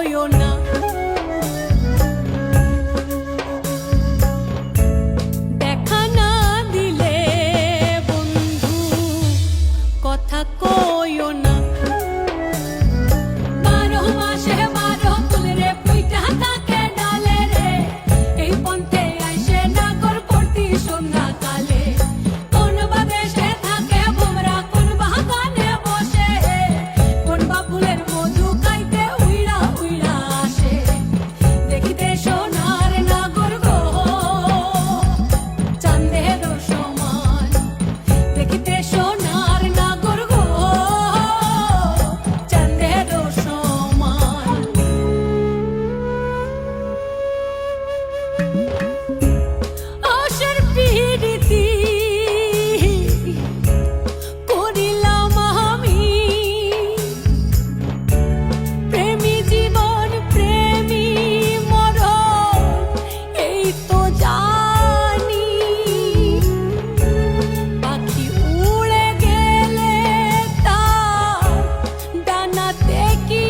কইও না। দেখা না দিলে বন্ধু কথা কইও না। 12 মাসে 12 ফুল রে পুইটা থাকে ডালে রে, এই পন্থে আইসে নাগর করতি সন্ধ্যা কালে। কোন বা দেশে থাকে ভোমরা, কোন বাগানে বসে, কোন বা ফুলের মধু খাইতে উইড়া উইড়া আসে। দেখিতে সোনার নাগর গো চাঁদের সমান, দেখিতে সোনার নাগর গো চাঁদের সমান। আশার পিরিতি করিলাম আমি, প্রেমী জীবন প্রেমী মরণ এই তো জানি। পাখি উড়ে গেলে তার ডানাতে কি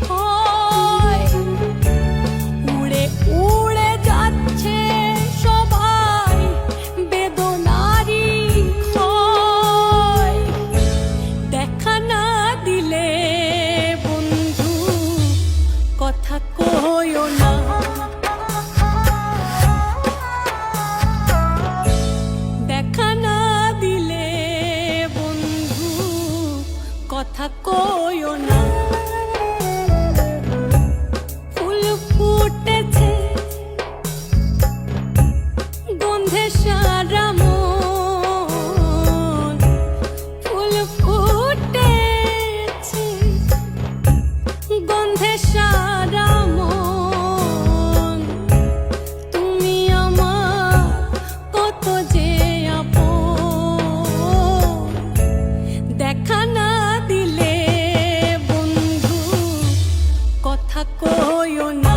ভয়, উড়ে উড়ে যাচ্ছে সবাই বেদনারি ক্ষয়। দেখা না দিলে বন্ধু কথা কইও না। দেখা না দিলে বন্ধু কথা কইও না। ফুল ফুটেছে গন্ধে সারা মন, ফুল ফুটেছে গন্ধে সারা মন। তুমি আমার কত যে আপন, দেখা না দিলে বন্ধু কথা কইও না।